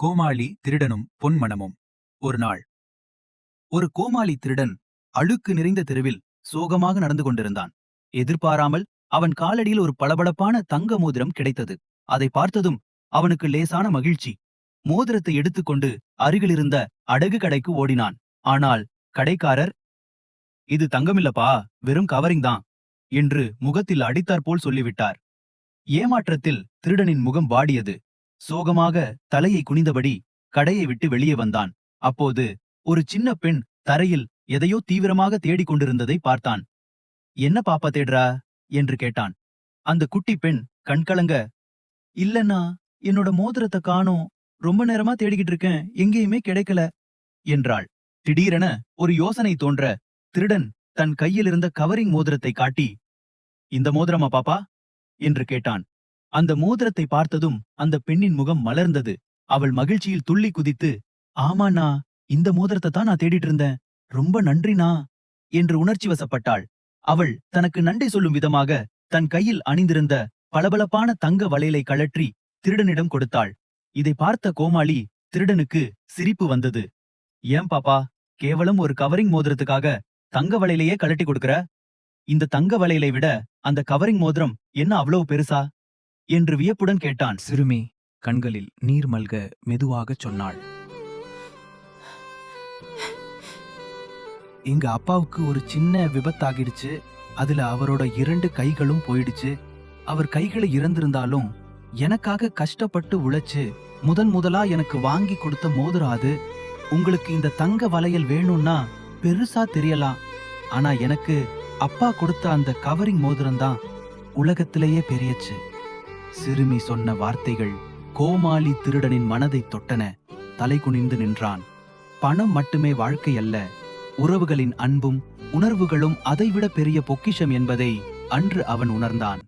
கோமாளி திருடனும் பொன்மனமும். ஒரு நாள் ஒரு கோமாளி திருடன் அழுக்கு நிறைந்த தெருவில் சோகமாக நடந்து கொண்டிருந்தான். எதிர்பாராமல் அவன் காலடியில் ஒரு பளபளப்பான தங்க மோதிரம் கிடைத்தது. அதை பார்த்ததும் அவனுக்கு லேசான மகிழ்ச்சி. மோதிரத்தை எடுத்துக்கொண்டு அருகிலிருந்த அடகு கடைக்கு ஓடினான். ஆனால் கடைக்காரர், "இது தங்கமில்லப்பா, வெறும் கவரிங் தான்" என்று முகத்தில் அடித்தாற்போல் சொல்லிவிட்டார். ஏமாற்றத்தில் திருடனின் முகம் வாடியது. சோகமாக தலையை குனிந்தபடி கடையை விட்டு வெளியே வந்தான். அப்போது ஒரு சின்ன பெண் தரையில் எதையோ தீவிரமாக தேடிக் கொண்டிருந்ததை பார்த்தான். "என்ன பாப்பா தேடுறா?" என்று கேட்டான். அந்த குட்டி பெண் கண்கலங்க, "இல்லன்னா, என்னோட மோதிரத்தை காணோம். ரொம்ப நேரமா தேடிக்கிட்டு இருக்கேன், எங்கேயுமே கிடைக்கல" என்றாள். திடீரென ஒரு யோசனை தோன்ற திருடன் தன் கையில் இருந்த கவரிங் மோதிரத்தை காட்டி, "இந்த மோதிரமா பாப்பா?" என்று கேட்டான். அந்த மோதிரத்தை பார்த்ததும் அந்த பெண்ணின் முகம் மலர்ந்தது. அவள் மகிழ்ச்சியில் துள்ளி குதித்து, "ஆமாண்ணா, இந்த மோதிரத்தை தான் நான் தேடிட்டு இருந்தேன். ரொம்ப நன்றிண்ணா" என்று உணர்ச்சி வசப்பட்டாள். அவள் தனக்கு நன்றி சொல்லும் விதமாக தன் கையில் அணிந்திருந்த பளபளப்பான தங்க வளையலை கழற்றி திருடனிடம் கொடுத்தாள். இதை பார்த்த கோமாளி திருடனுக்கு சிரிப்பு வந்தது. "ஏன் பாப்பா, கேவலம் ஒரு கவரிங் மோதிரத்துக்காக தங்க வளையலையே கழட்டி கொடுக்கற? இந்த தங்க வளையலை விட அந்த கவரிங் மோதிரம் என்ன அவ்வளவு பெருசா?" என்று வியப்புடன் கேட்டான். சிறுமி கண்களில் நீர் மல்க மெதுவாகச் சொன்னாள், "எங்க அப்பாவுக்கு ஒரு சின்ன விபத்தாகிடுச்சு. அதுல அவரோட 2 கைகளும் போயிடுச்சு. அவர் கைகளை இறந்திருந்தாலும் எனக்காக கஷ்டப்பட்டு உழைச்சு முதலா எனக்கு வாங்கி கொடுத்த மோதிரம் அது. உங்களுக்கு இந்த தங்க வளையல் வேணும்னா பெருசா தெரியலாம். ஆனா எனக்கு அப்பா கொடுத்த அந்த கவரிங் மோதிரம் தான் உலகத்திலேயே பெரியச்சு." சிறுமி சொன்ன வார்த்தைகள் கோமாளி திருடனின் மனதை தொட்டன. தலை குனிந்து நின்றான். பணம் மட்டுமே வாழ்க்கை அல்ல, உறவுகளின் அன்பும் உணர்வுகளும் அதைவிட பெரிய பொக்கிஷம் என்பதை அன்று அவன் உணர்ந்தான்.